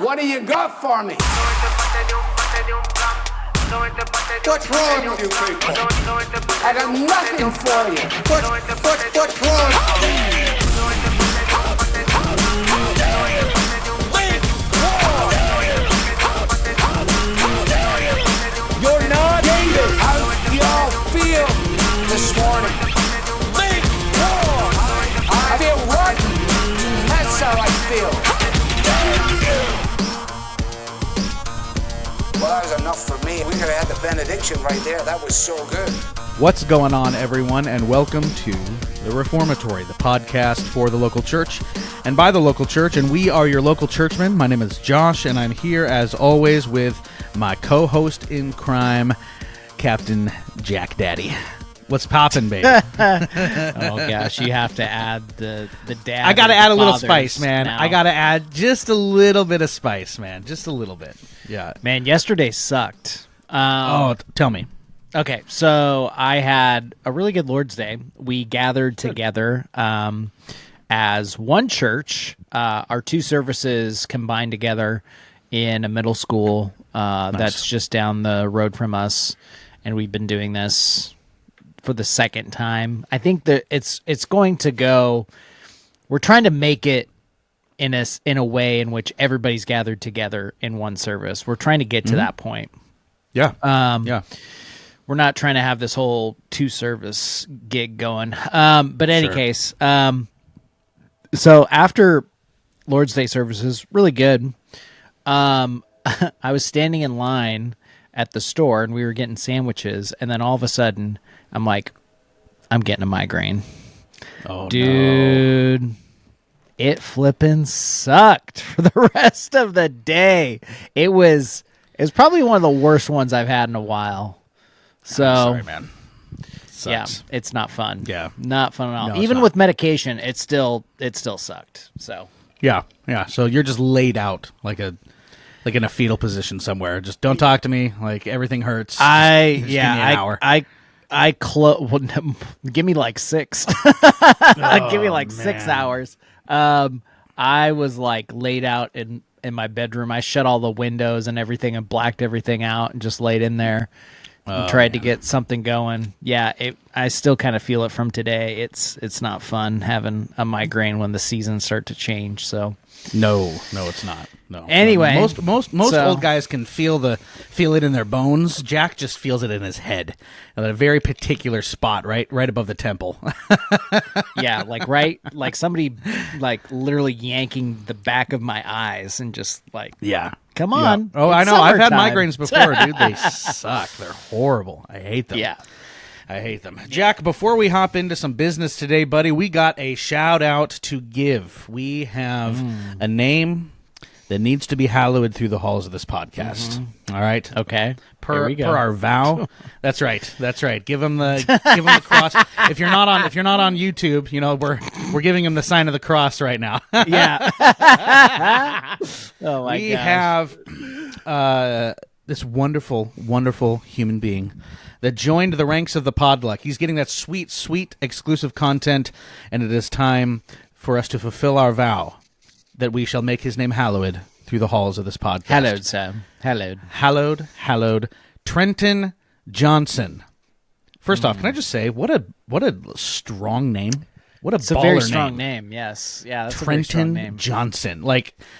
What do you got for me? What's wrong with you people? I got nothing for you. What's wrong? You're not David. How y'all feel this morning? I feel rotten. That's how I feel. Well, that was enough for me. We could have had the benediction right there. That was so good. What's going on, everyone, and welcome to The Reformatory, the podcast for the local church and by the local church, and we are your local churchmen. My name is Josh, and I'm here, as always, with my co-host in crime, Captain Jack Daddy. What's poppin', baby? Oh gosh, you have to add the dad. I got to add a little spice, man. now. I got to add just a little bit of spice, man. Just a little bit. Yeah. Man, yesterday sucked. Tell me. Okay, so I had a really good Lord's Day. We gathered together as one church. Our two services combined together in a middle school that's just down the road from us, and we've been doing this for the second time. I think that it's going to go. We're trying to make it in a way in which everybody's gathered together in one service. We're trying to get to that point. Yeah. Yeah. We're not trying to have this whole two service gig going. But in any case, so after Lord's Day services, really good. I was standing in line at the store and we were getting sandwiches, and then all of a sudden I'm like, I'm getting a migraine. Oh, Dude, no. It flippin' sucked for the rest of the day. It was probably one of the worst ones I've had in a while. So, Sorry, man. Sucks. yeah, it's not fun. Yeah. Not fun at all. No, it's Even not. with medication, it still sucked. So, Yeah. So you're just laid out like in a fetal position somewhere. Just don't talk to me. Like everything hurts. Just give me an hour. give me like 6. Give me like 6 man. hours. I was like laid out in my bedroom. I shut all the windows and everything and blacked everything out and just laid in there and tried to get something going. Yeah, I still kind of feel it from today. It's not fun having a migraine when the seasons start to change. So No, it's not. No. Anyway, most so- old guys can feel it in their bones. Jack just feels it in his head, at a very particular spot, right above the temple. yeah, like somebody like literally yanking the back of my eyes and just like, Yeah. come on. Oh, I It's know. I've had summertime. migraines before, dude. They suck. They're horrible. I hate them. Yeah. I hate them. Jack, before we hop into some business today, buddy, we got a shout out to give. We have a name that needs to be hallowed through the halls of this podcast. All right? Okay. Here Per we go. our vow. That's right. Give him the cross. If you're not on YouTube, we're giving him the sign of the cross right now. Yeah. Oh my We gosh. have this wonderful, wonderful human being that joined the ranks of the Podluck. He's getting that sweet, sweet exclusive content, and it is time for us to fulfill our vow that we shall make his name hallowed through the halls of this podcast. Hallowed, Sam. Hallowed. Hallowed. Trenton Johnson. First off, can I just say, what a strong name. What a It's a baller very strong name. Yes. Yeah, that's a very strong Trenton name. Johnson.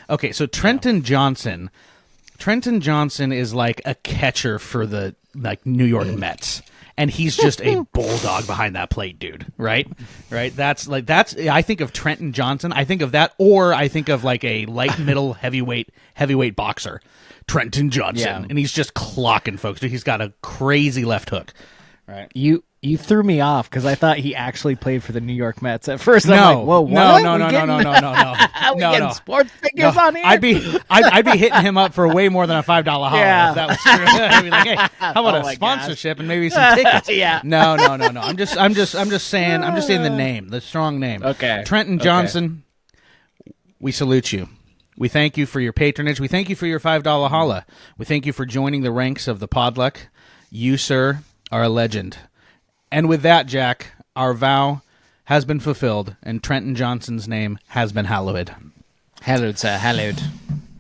Okay, so Trenton Johnson is like a catcher for the New York Mets. And he's just a bulldog behind that plate, dude. Right? That's I think of Trenton Johnson. I think of that, or I think of like a light middle heavyweight boxer. Trenton Johnson. Yeah. And he's just clocking folks. Dude, he's got a crazy left hook. Right. You threw me off because I thought he actually played for the New York Mets at first. No, I'm like, whoa, what? no. We getting sports figures on here? I'd be hitting him up for way more than a $5 holler Yeah. if that was true. I'd be like, hey, how about Oh a my sponsorship and maybe some tickets? Yeah. No. I'm just saying the name, the strong name. Okay. Trenton Johnson. We salute you. We thank you for your patronage. We thank you for your $5 holla. We thank you for joining the ranks of the Podluck. You, sir, are a legend. And with that, Jack, our vow has been fulfilled, and Trenton Johnson's name has been hallowed. Hallowed, sir. Hallowed.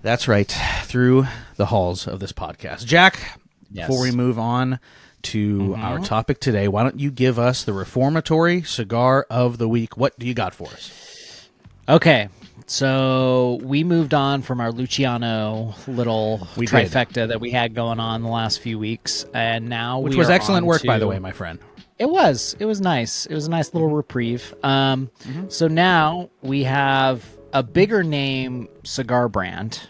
That's right. Through the halls of this podcast. Jack, Yes. before we move on to our topic today, why don't you give us the reformatory cigar of the week? What do you got for us? Okay, so we moved on from our Luciano little We did. trifecta that we had going on the last few weeks, and now Which we was are excellent on work, by to- the way, my friend. It was nice. It was a nice little reprieve. So now we have a bigger name cigar brand,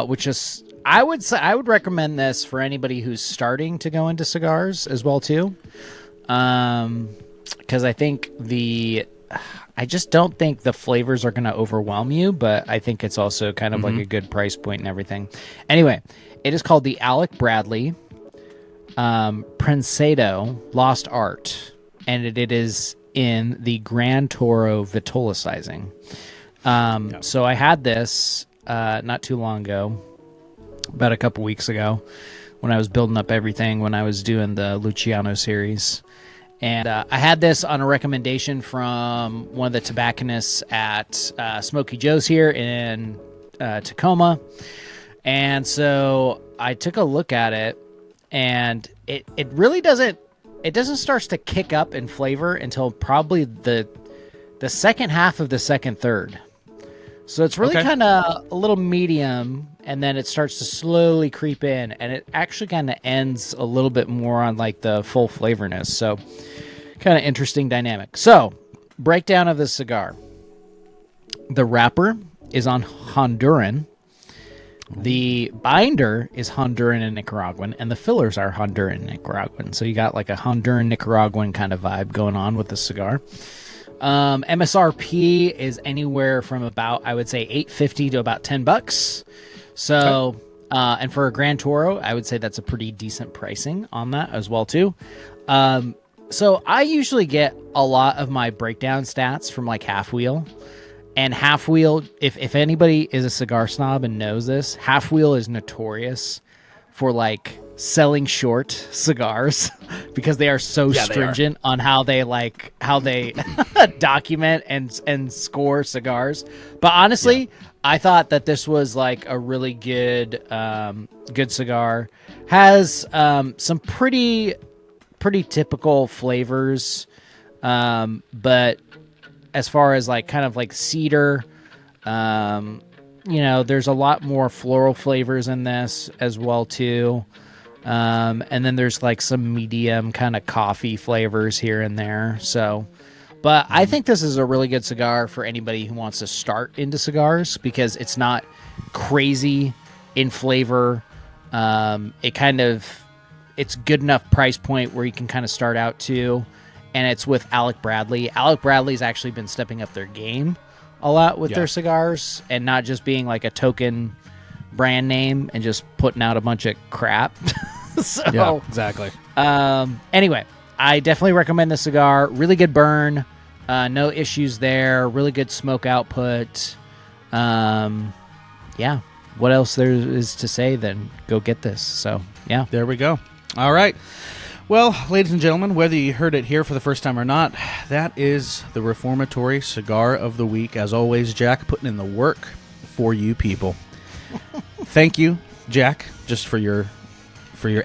which is I would recommend this for anybody who's starting to go into cigars as well too, because I think I just don't think the flavors are going to overwhelm you, but I think it's also kind of like a good price point and everything. Anyway, it is called the Alec Bradley Prensado Lost Art, and it is in the Gran Toro Vitolicizing. So I had this not too long ago, about a couple weeks ago, when I was building up everything, when I was doing the Luciano series. And I had this on a recommendation from one of the tobacconists at Smokey Joe's here in Tacoma. And so I took a look at it, and it really doesn't start to kick up in flavor until probably the second half of the second third. So it's really kind of a little medium, and then it starts to slowly creep in, and it actually kind of ends a little bit more on like the full flavorness. So kind of interesting dynamic. So breakdown of this cigar. The wrapper is on Honduran. The binder is Honduran and Nicaraguan, and the fillers are Honduran and Nicaraguan. So you got like a Honduran Nicaraguan kind of vibe going on with the cigar. MSRP is anywhere from about, I would say, $8.50 to about $10. So, and for a Gran Toro, I would say that's a pretty decent pricing on that as well too. So I usually get a lot of my breakdown stats from like Half Wheel. And Half Wheel, if anybody is a cigar snob and knows this, Half Wheel is notorious for like selling short cigars because they are so stringent on how they document and score cigars. But honestly, I thought that this was like a really good cigar. Has some pretty typical flavors, but as far as like kind of like cedar, there's a lot more floral flavors in this as well too. And then there's like some medium kind of coffee flavors here and there. So, but I think this is a really good cigar for anybody who wants to start into cigars because it's not crazy in flavor. It's good enough price point where you can kind of start out too. And it's with Alec Bradley. Alec Bradley's actually been stepping up their game a lot with their cigars and not just being like a token brand name and just putting out a bunch of crap. So, Yeah, exactly. Anyway, I definitely recommend the cigar. Really good burn. No issues there. Really good smoke output. Yeah. What else there is to say then go get this. So, yeah. There we go. All right. Well, ladies and gentlemen, whether you heard it here for the first time or not, that is the Reformatory Cigar of the Week. As always, Jack putting in the work for you people. Thank you, Jack, just for your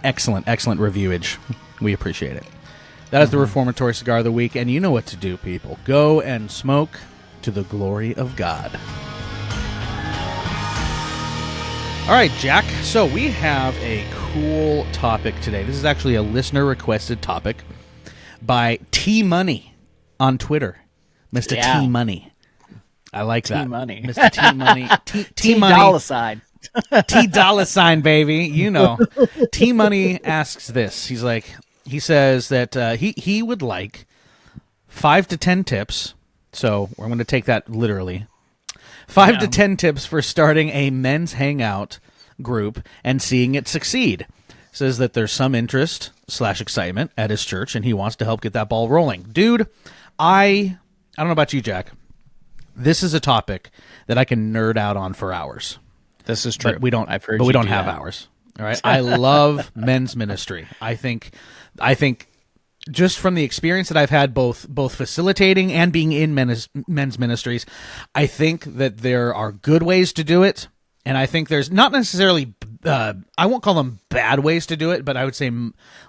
excellent reviewage. We appreciate it. That is the Reformatory Cigar of the Week, and you know what to do, people. Go and smoke to the glory of God. All right, Jack. So we have a cool topic today. This is actually a listener-requested topic by T Money on Twitter. Mr. Yeah. T Money. I like that. T-Money. Mr. T Money. T Money. dollar sign. T dollar sign, baby. You know. T Money asks this. He says that he would like 5 to 10 tips. So I'm going to take that literally. 5 to 10 tips for starting a men's hangout group and seeing it succeed. Says that there's some interest / excitement at his church, and he wants to help get that ball rolling. Dude, I don't know about you, Jack. This is a topic that I can nerd out on for hours. This is true. But we don't. I've heard but we you don't do have that. hours. All right. I love men's ministry. I think just from the experience that I've had, both facilitating and being in men's ministries, I think that there are good ways to do it, And I think there's not necessarily, I won't call them bad ways to do it, but I would say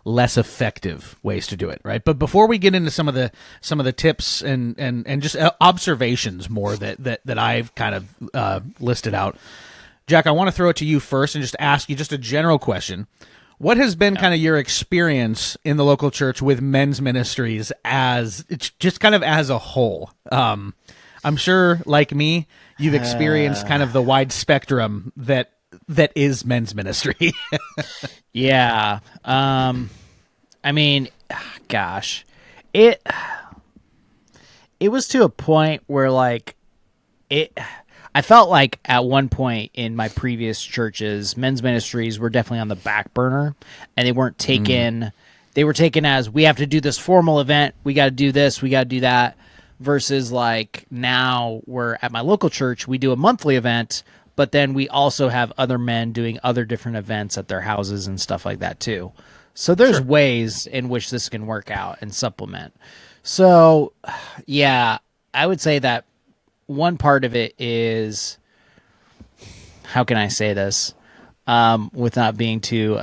less effective ways to do it, right? But before we get into some of the tips and just observations more that I've kind of listed out, Jack, I want to throw it to you first and just ask you just a general question. What has been kind of your experience in the local church with men's ministries as just kind of as a whole? I'm sure, like me, you've experienced kind of the wide spectrum that is men's ministry. Yeah. I mean, gosh, it was to a point where like I felt like at one point in my previous churches, men's ministries were definitely on the back burner, and they weren't taken. They were taken as, we have to do this formal event. We got to do this. We got to do that. Versus like now we're at my local church, we do a monthly event, but then we also have other men doing other different events at their houses and stuff like that too. So there's ways in which this can work out and supplement. So yeah, I would say that one part of it is, how can I say this with not being too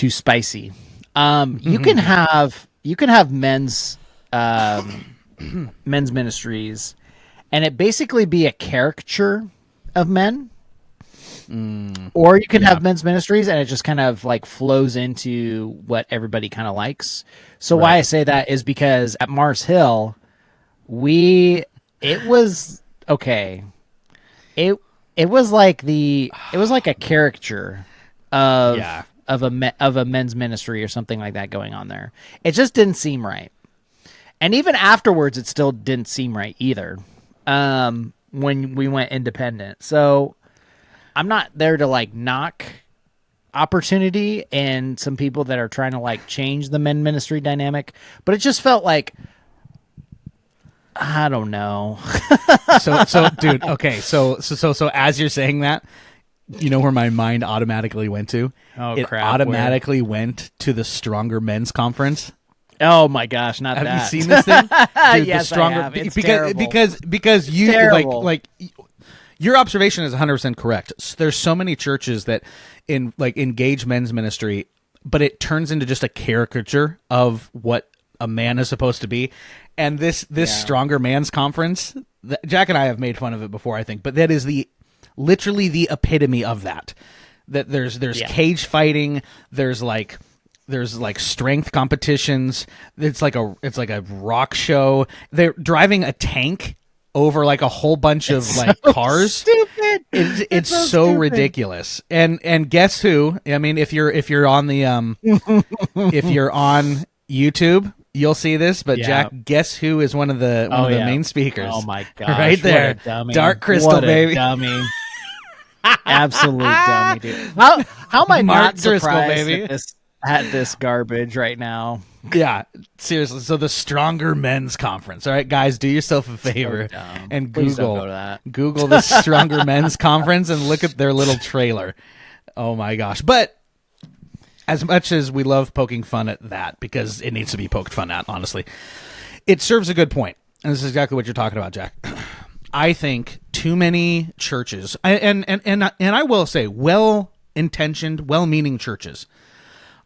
spicy? You can have men's ministries, and it basically be a caricature of men. Or you can have men's ministries and it just kind of like flows into what everybody kind of likes. So why I say that is because at Mars Hill, it was like a caricature of a men's ministry or something like that going on there. It just didn't seem right. And even afterwards, it still didn't seem right either. When we went independent. So I'm not there to like knock opportunity and some people that are trying to like change the men ministry dynamic, but it just felt like, I don't know. So dude, okay. So as you're saying that, you know where my mind automatically went to? Oh, it crap. automatically went to the Stronger Men's Conference. Oh my gosh, not Have that. you seen this thing? Dude, Yes, the Stronger, I have. It's because you terrible. like your observation is 100% correct. There's so many churches that engage men's ministry, but it turns into just a caricature of what a man is supposed to be. And this Stronger Man's Conference, Jack and I have made fun of it before, I think, but that is literally the epitome of that. That there's cage fighting, there's strength competitions. It's like a rock show. They're driving a tank over like a whole bunch of like cars. Stupid. It's so stupid. ridiculous. And guess who? I mean, if you're on the if you're on YouTube, you'll see this. But Jack, guess who is one of the main speakers? Oh my gosh, right there, what a dummy. Dark Crystal, what a baby. Dummy. Absolute dummy, dude. How am I Mark not Driscoll, surprised baby. at this garbage right now? Yeah, seriously. So the Stronger Men's Conference. All right, guys, do yourself a favor dumb. and Please don't Google go to that. Google the Stronger Men's Conference and look at their little trailer. Oh my gosh! But as much as we love poking fun at that, because it needs to be poked fun at, honestly, it serves a good point, and this is exactly what you're talking about, Jack. I think too many churches, and I will say, well-intentioned, well-meaning churches,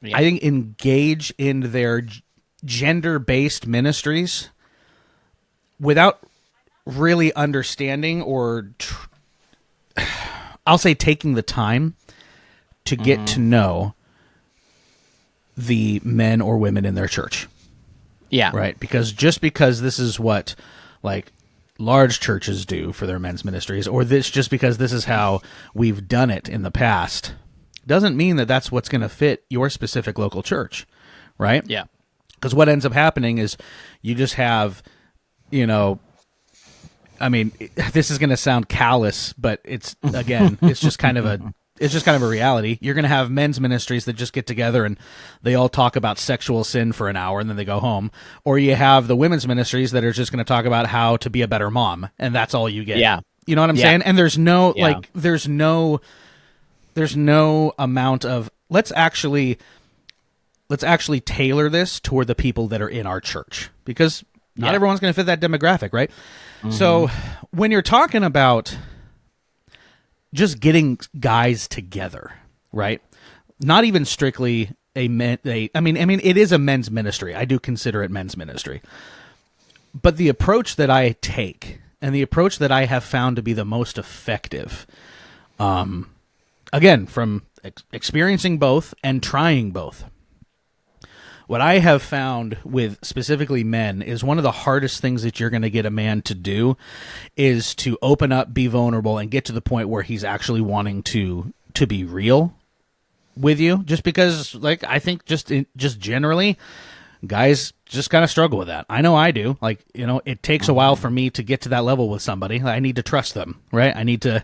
I think engage in their gender-based ministries without really understanding or, I'll say, taking the time to get to know the men or women in their church. Yeah. Right? Because this is what, like, large churches do for their men's ministries, or just because this is how we've done it in the past, doesn't mean that that's what's going to fit your specific local church, right? Yeah. Because what ends up happening is you just have, I mean, this is going to sound callous, but it's just kind of a reality. You're going to have men's ministries that just get together and they all talk about sexual sin for an hour and then they go home. Or you have the women's ministries that are just going to talk about how to be a better mom, and that's all you get. Yeah. You know what I'm saying? And there's no there's no amount of let's actually tailor this toward the people that are in our church, because not everyone's going to fit that demographic, right? So when you're talking about just getting guys together, right? Not even strictly I mean, it is a men's ministry. I do consider it men's ministry. But the approach that I take and the approach that I have found to be the most effective, again, from experiencing both and trying both, what I have found with specifically men is one of the hardest things that you're going to get a man to do is to open up, be vulnerable, and get to the point where he's actually wanting to be real with you. Just because, like, I think just generally, guys just kind of struggle with that. I know I do. Like, you know, it takes a while for me to get to that level with somebody. I need to trust them, right? I need to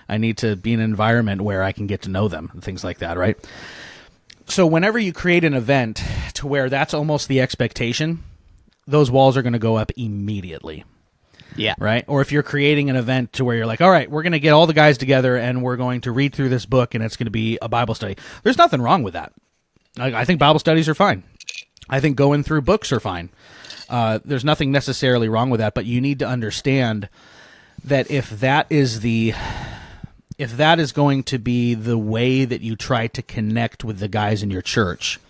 be in an environment where I can get to know them and things like that, right? So whenever you create an event to where that's almost the expectation, those walls are going to go up immediately. Yeah. Right? Or if you're creating an event to where you're like, all right, we're going to get all the guys together and we're going to read through this book and it's going to be a Bible study. There's nothing wrong with that. I think Bible studies are fine. I think going through books are fine. There's nothing necessarily wrong with that, but you need to understand that if that is going to be the way that you try to connect with the guys in your church,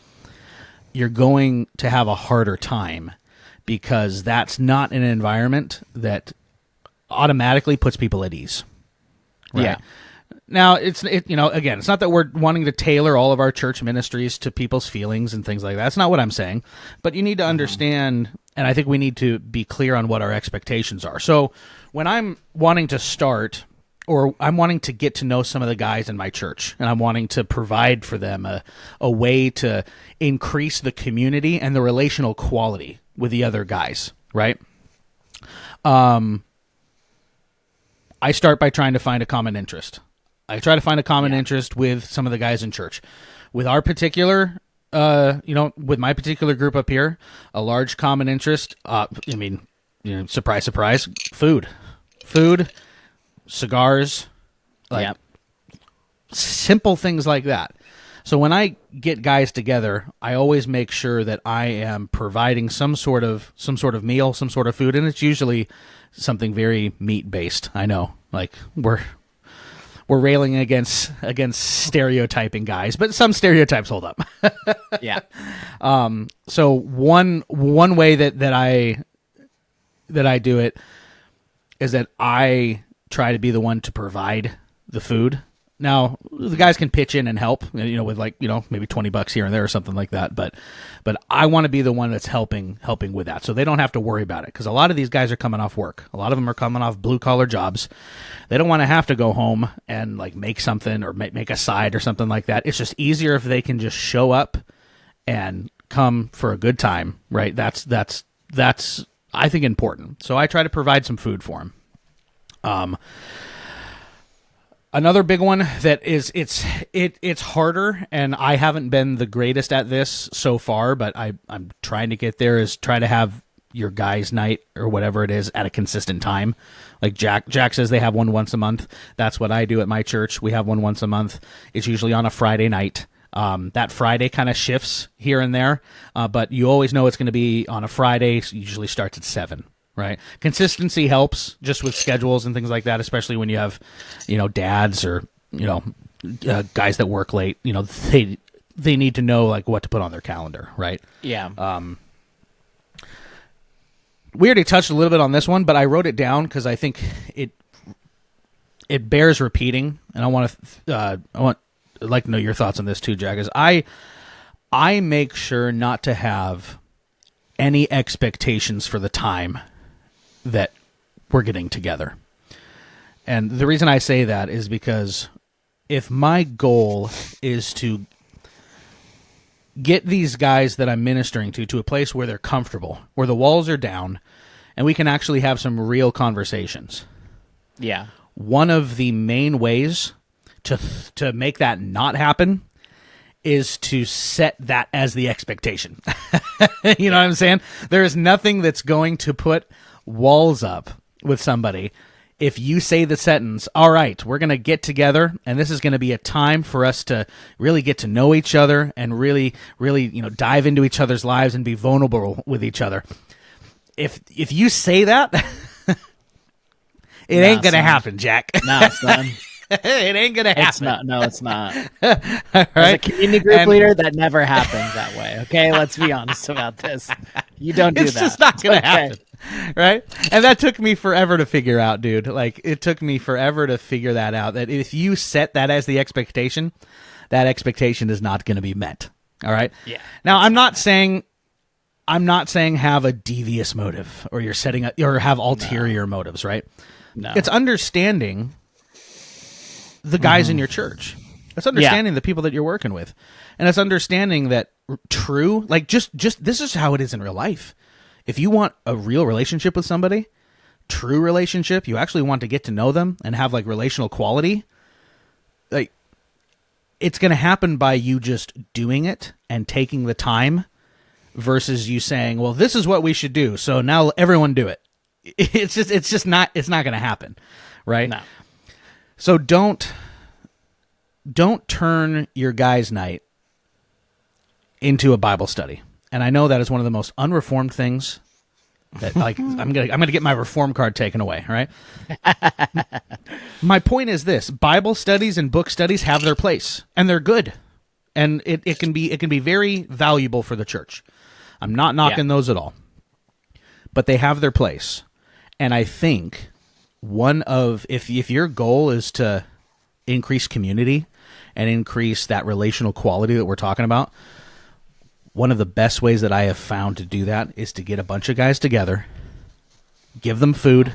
you're going to have a harder time, because that's not an environment that automatically puts people at ease. Right? Yeah. Now, it's not that we're wanting to tailor all of our church ministries to people's feelings and things like that. That's not what I'm saying. But you need to understand, and I think we need to be clear on what our expectations are. So when I'm wanting to start, or I'm wanting to get to know some of the guys in my church, and I'm wanting to provide for them a way to increase the community and the relational quality with the other guys, right? I start by trying to find a common interest. I try to find a common interest with some of the guys in church. With our particular, with my particular group up here, a large common interest, surprise, surprise, food, cigars, simple things like that. So when I get guys together, I always make sure that I am providing some sort of meal, some sort of food, and it's usually something very meat based. I know, like we're railing against stereotyping guys, but some stereotypes hold up. Yeah. So one way that I do it is that I try to be the one to provide the food. Now, the guys can pitch in and help, with maybe $20 here and there or something like that. But I want to be the one that's helping with that, so they don't have to worry about it. Because a lot of these guys are coming off work. A lot of them are coming off blue collar jobs. They don't want to have to go home and like make something or make a side or something like that. It's just easier if they can just show up and come for a good time, right? That's I think important. So I try to provide some food for them. Another big one that is it's harder, and I haven't been the greatest at this so far, but I'm trying to get there, is try to have your guys' night or whatever it is at a consistent time. Like Jack says they have one once a month. That's what I do at my church. We have one once a month. It's usually on a Friday night. That Friday kind of shifts here and there, but you always know it's going to be on a Friday. So it usually starts at 7. Right. Consistency helps just with schedules and things like that, especially when you have, dads or, guys that work late, they need to know like what to put on their calendar. Right. Yeah. We already touched a little bit on this one, but I wrote it down because I think it bears repeating. And I'd like to know your thoughts on this too, Jack, is I make sure not to have any expectations for the time that we're getting together. And the reason I say that is because if my goal is to get these guys that I'm ministering to a place where they're comfortable, where the walls are down, and we can actually have some real conversations. Yeah. One of the main ways to make that not happen is to set that as the expectation. You know what I'm saying? There is nothing that's going to put walls up with somebody if you say the sentence, all right, we're going to get together, and this is going to be a time for us to really get to know each other and really, really, dive into each other's lives and be vulnerable with each other. If you say that, it ain't going to happen, Jack. Nah, son. It ain't gonna happen. It's not. No, it's not. All As a right? community group And leader, that never happens that way. Okay, let's be honest about this. You don't do it's that. just not gonna Okay. happen, right? And that took me forever to figure out, dude. Like, it took me forever to figure that out. That if you set that as the expectation, that expectation is not going to be met. All right. Yeah. Now, I'm not saying have a devious motive or you're setting up or have ulterior motives, right? No. It's understanding the guys in your church. It's understanding the people that you're working with. And it's understanding that true, like just this is how it is in real life. If you want a real relationship with somebody, true relationship, you actually want to get to know them and have like relational quality, like it's going to happen by you just doing it and taking the time versus you saying, well, this is what we should do, so now everyone do it. It's not going to happen, right? No. So don't turn your guys' night into a Bible study. And I know that is one of the most unreformed things that, like, I'm gonna get my reform card taken away, right? My point is this: Bible studies and book studies have their place, and they're good, and it can be very valuable for the church. I'm not knocking those at all, but they have their place. And I think if your goal is to increase community and increase that relational quality that we're talking about, one of the best ways that I have found to do that is to get a bunch of guys together, give them food,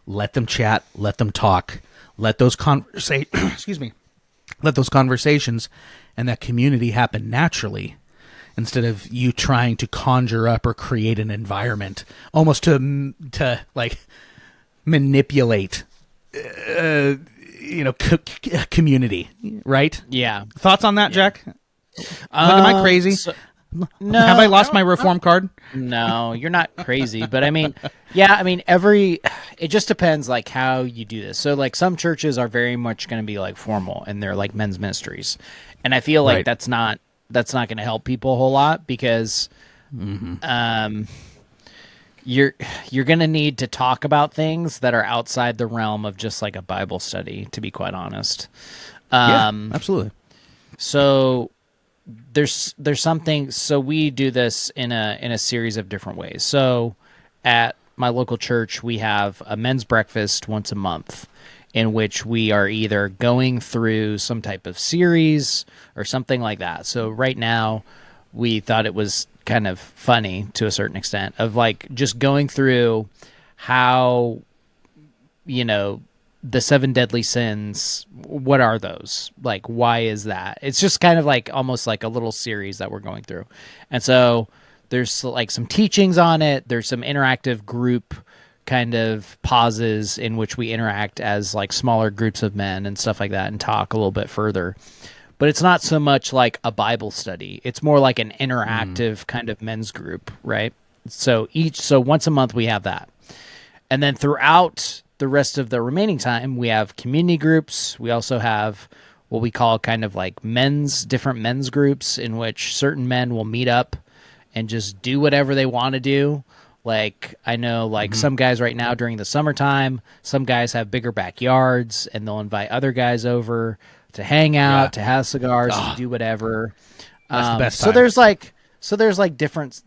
let them chat, let them talk, let those let those conversations and that community happen naturally, instead of you trying to conjure up or create an environment almost to like manipulate community, right? Yeah. Thoughts on that, Jack? Am I crazy? No. Have I lost my reform card? No, you're not crazy, but I mean, it just depends like how you do this. So like some churches are very much going to be like formal and they're like men's ministries. And I feel like Right. that's not going to help people a whole lot because you're going to need to talk about things that are outside the realm of just like a Bible study, to be quite honest. Yeah, absolutely. So there's something. So we do this in a series of different ways. So at my local church, we have a men's breakfast once a month, in which we are either going through some type of series or something like that. So right now, we thought it was kind of funny to a certain extent of like just going through how, the 7 deadly sins, what are those? Like, why is that? It's just kind of like almost like a little series that we're going through. And so there's like some teachings on it. There's some interactive group kind of pauses in which we interact as like smaller groups of men and stuff like that and talk a little bit further. But it's not so much like a Bible study. It's more like an interactive kind of men's group, right? So once a month we have that. And then throughout the rest of the remaining time, we have community groups. We also have what we call kind of like different men's groups in which certain men will meet up and just do whatever they want to do. Like, I know like some guys right now during the summertime, some guys have bigger backyards and they'll invite other guys over to hang out, to have cigars, to do whatever. That's the best So time.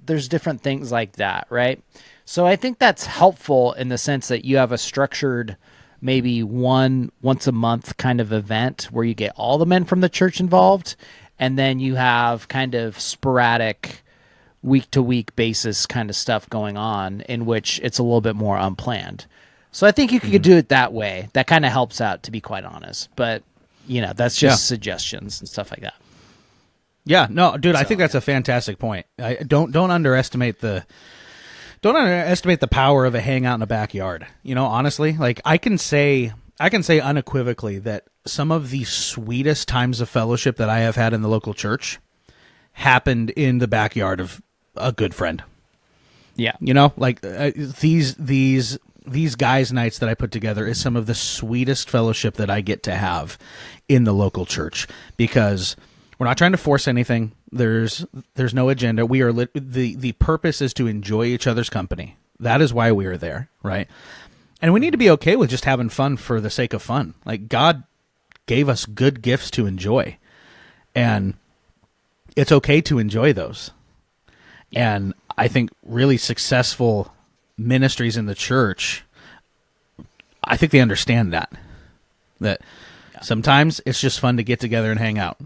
there's different things like that, right? So I think that's helpful in the sense that you have a structured, maybe once a month kind of event where you get all the men from the church involved, and then you have kind of sporadic week to week basis kind of stuff going on in which it's a little bit more unplanned. So I think you could do it that way. That kind of helps out, to be quite honest. But that's just suggestions and stuff like that. Yeah, no, dude, I think that's a fantastic point. Don't underestimate the power of a hangout in a backyard. Honestly, like I can say unequivocally that some of the sweetest times of fellowship that I have had in the local church happened in the backyard of a good friend. Yeah. These guys' nights that I put together is some of the sweetest fellowship that I get to have in the local church, because we're not trying to force anything. There's no agenda. We are the purpose is to enjoy each other's company. That is why we are there, right? And we need to be okay with just having fun for the sake of fun. Like, God gave us good gifts to enjoy, and it's okay to enjoy those. And I think really successful ministries in the church, I think they understand that sometimes it's just fun to get together and hang out.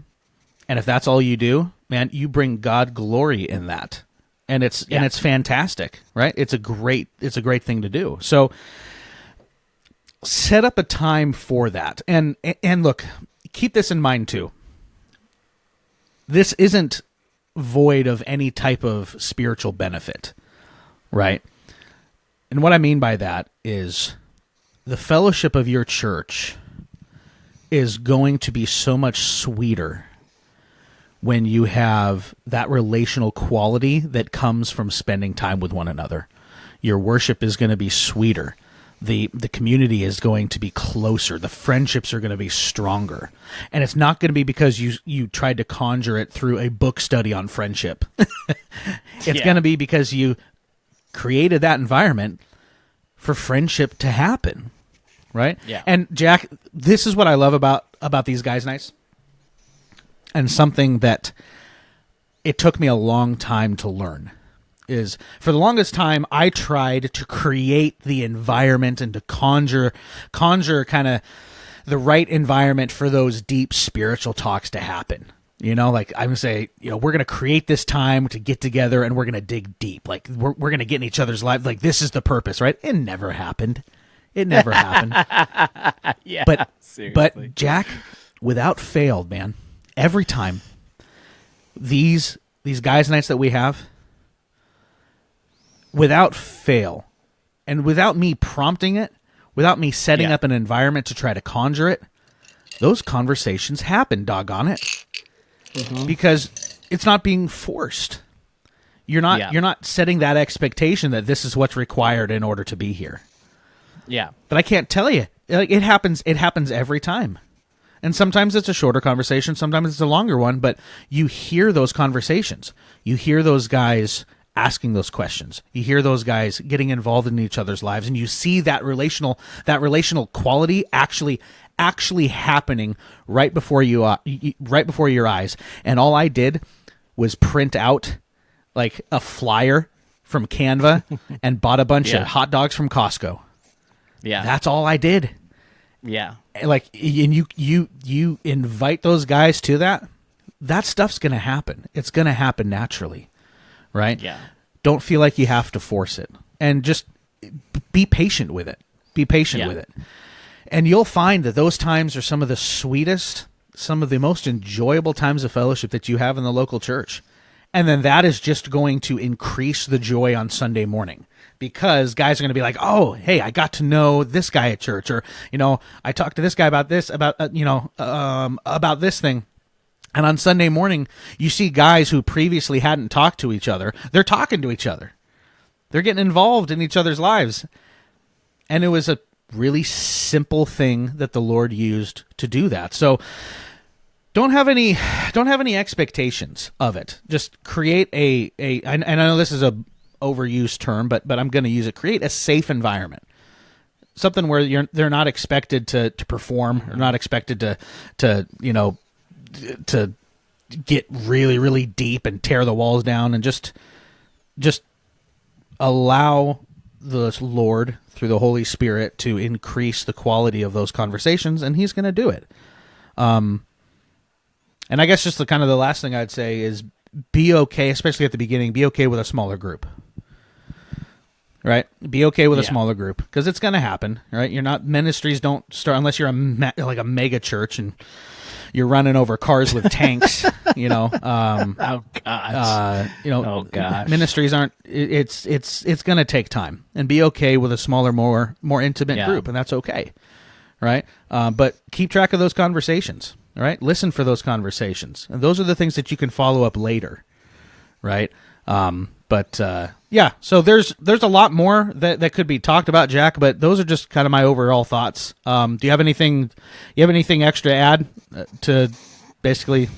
And if that's all you do, man, you bring God glory in that. And it's fantastic, right? It's a great thing to do. So set up a time for that. And look, keep this in mind too. This isn't void of any type of spiritual benefit, right? And what I mean by that is the fellowship of your church is going to be so much sweeter when you have that relational quality that comes from spending time with one another. Your worship is going to be sweeter. The community is going to be closer. The friendships are going to be stronger. And it's not going to be because you tried to conjure it through a book study on friendship. It's going to be because you created that environment for friendship to happen, right? Yeah. And Jack, this is what I love about these guys' nights, and something that it took me a long time to learn is, for the longest time, I tried to create the environment and to conjure kind of the right environment for those deep spiritual talks to happen. You know, like I'm going to say, we're going to create this time to get together and we're going to dig deep. Like we're going to get in each other's lives. Like this is the purpose, right? It never happened. Yeah. But Jack, without fail, man, every time these guys' nights that we have, without fail, and without me prompting it, without me setting up an environment to try to conjure it, those conversations happen, doggone it. Mm-hmm. Because it's not being forced. You're not setting that expectation that this is what's required in order to be here. Yeah. But I can't tell you. It happens every time. And sometimes it's a shorter conversation, sometimes it's a longer one, but you hear those conversations. You hear those guys asking those questions. You hear those guys getting involved in each other's lives, and you see that relational quality actually happening right before your eyes. And all I did was print out like a flyer from Canva and bought a bunch of hot dogs from Costco. Yeah. That's all I did. Yeah. Like, and you invite those guys to that stuff's going to happen. It's going to happen naturally, right? Yeah. Don't feel like you have to force it, and just be patient with it. Be patient with it. And you'll find that those times are some of the sweetest, some of the most enjoyable times of fellowship that you have in the local church. And then that is just going to increase the joy on Sunday morning, because guys are going to be like, oh, hey, I got to know this guy at church, or, I talked to this guy about this, about this thing. And on Sunday morning, you see guys who previously hadn't talked to each other. They're talking to each other. They're getting involved in each other's lives. And it was a really simple thing that the Lord used to do that. So don't have any expectations of it. Just create and I know this is a overused term, but I'm going to use it. Create a safe environment. Something where they're not expected to perform, or not expected to get really, really deep and tear the walls down, and just allow the Lord through the Holy Spirit to increase the quality of those conversations, and He's going to do it. And I guess just the last thing I'd say is be okay, especially at the beginning, be okay with a smaller group. Right? Be okay with a smaller group, because it's going to happen, right? Ministries don't start unless you're like a mega church and you're running over cars with tanks, oh gosh. Ministries aren't. It's going to take time, and be okay with a smaller, more intimate group, and that's okay, right? But keep track of those conversations, all right? Listen for those conversations, and those are the things that you can follow up later, right? So there's a lot more that could be talked about, Jack, but those are just kind of my overall thoughts. Do you have anything extra to add to basically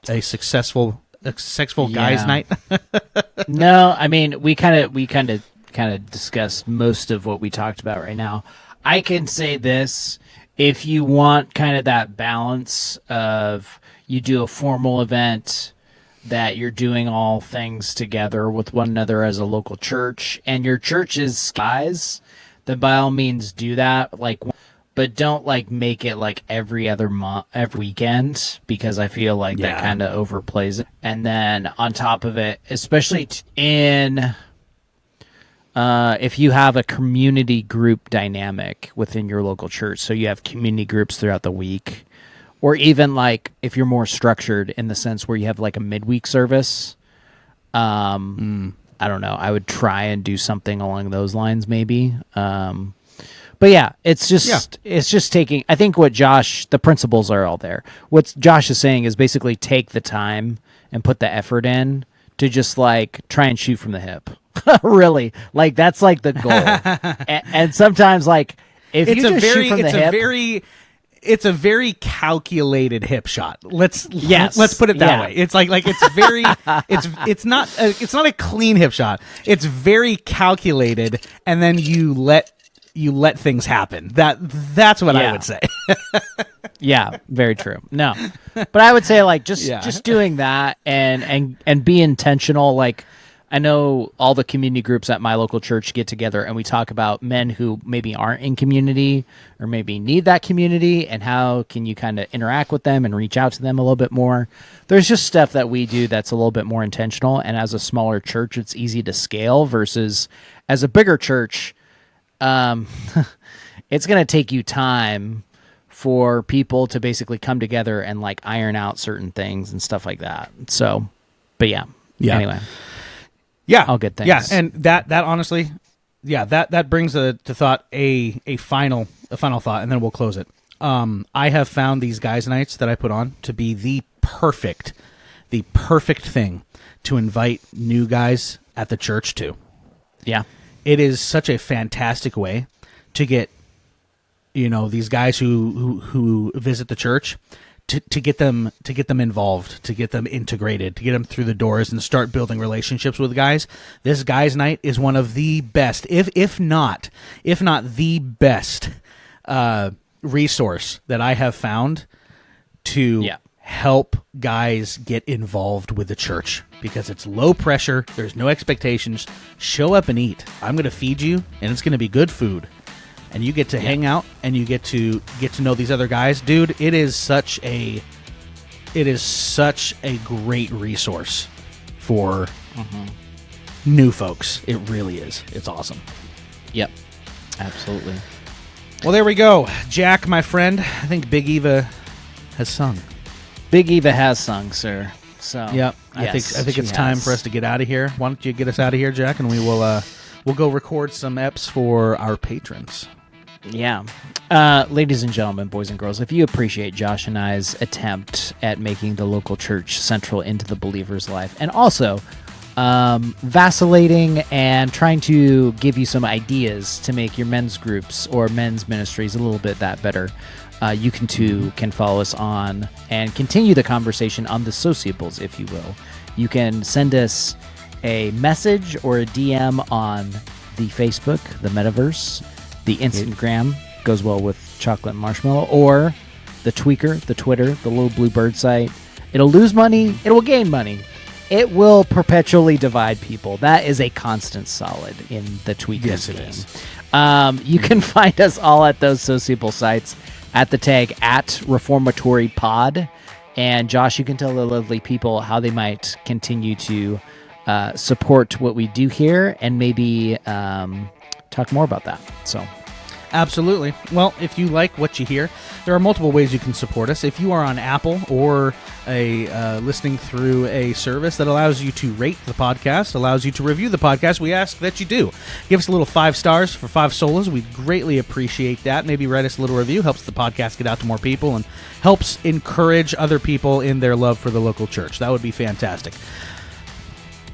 a successful guys' night? No, I mean, we kind of kind of discussed most of what we talked about right now. I can say this: if you want kind of that balance of you do a formal event that you're doing all things together with one another as a local church, and your church is size, then by all means do that. Like, but don't like make it like every other month, every weekend, because I feel like that kind of overplays it. And then on top of it, especially if you have a community group dynamic within your local church, so you have community groups throughout the week, or even like if you're more structured in the sense where you have like a midweek service, I don't know, I would try and do something along those lines maybe. But yeah, it's just taking, I think what the principles are all there. What Josh is saying is basically take the time and put the effort in to just like try and shoot from the hip. Really, like that's like the goal. and sometimes like if you just shoot from the hip, it's a very calculated hip shot. Let's put it that way. It's like it's very it's not a clean hip shot. It's very calculated, and then you let things happen. That's what I would say. Yeah, very true. No, but I would say like just doing that and be intentional. Like, I know all the community groups at my local church get together and we talk about men who maybe aren't in community or maybe need that community, and how can you kind of interact with them and reach out to them a little bit more. There's just stuff that we do that's a little bit more intentional, and as a smaller church, it's easy to scale versus as a bigger church, it's going to take you time for people to basically come together and like iron out certain things and stuff like that. So, but yeah. Anyway. Yeah. All good things. Yeah. And that honestly, that brings to thought a final thought, and then we'll close it. I have found these guys' nights that I put on to be the perfect thing to invite new guys at the church to. Yeah. It is such a fantastic way to get, these guys who visit the church to get them involved, to get them integrated, to get them through the doors and start building relationships with guys. This guys' night is one of the best, if not the best resource that I have found to help guys get involved with the church, because it's low pressure. There's no expectations. Show up and eat. I'm going to feed you, and it's going to be good food. And you get to hang out, and you get to know these other guys. Dude, it is such a great resource for new folks. It really is. It's awesome. Yep. Absolutely. Well, there we go. Jack, my friend, I think Big Eva has sung. Big Eva has sung, sir. So yep. yes, I think it's time for us to get out of here. Why don't you get us out of here, Jack, and we'll go record some eps for our patrons. Yeah. Ladies and gentlemen, boys and girls, if you appreciate Josh and I's attempt at making the local church central into the believer's life, and also vacillating and trying to give you some ideas to make your men's groups or men's ministries a little bit that better, you can follow us on and continue the conversation on the sociables, if you will. You can send us a message or a DM on the Facebook, the Metaverse, the Instagram, goes well with chocolate and marshmallow, or the Tweaker, the Twitter, the little blue bird site. It'll lose money. It will gain money. It will perpetually divide people. That is a constant solid in the Tweaker game. Is. You can find us all at those sociable sites at the tag @ReformatoryPod. And Josh, you can tell the lovely people how they might continue to support what we do here, and maybe talk more about that. So, absolutely. Well, if you like what you hear, there are multiple ways you can support us. If you are on Apple or listening through a service that allows you to rate the podcast, allows you to review the podcast, we ask that you do. Give us a little 5 stars for 5 solas. We'd greatly appreciate that. Maybe write us a little review. Helps the podcast get out to more people and helps encourage other people in their love for the local church. That would be fantastic.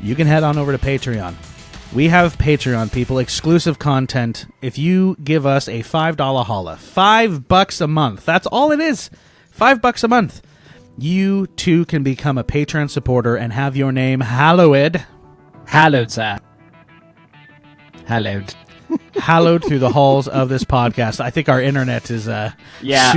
You can head on over to Patreon. We have Patreon, people, exclusive content. If you give us a $5 holla, $5 a month, that's all it is, $5 a month, you too can become a Patreon supporter and have your name hallowed. Hallowed, sir. Hallowed. hallowed through the halls of this podcast. I think our internet is super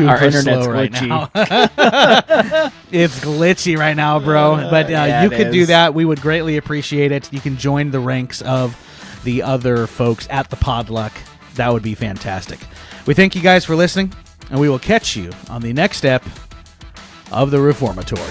our internet's slow right glitchy. now. It's glitchy right now, bro. But Yeah, you it could do is. that. We would greatly appreciate it. You can join the ranks of the other folks at the Podluck. That would be fantastic. We thank you guys for listening, and we will catch you on the next step of the Reformatory.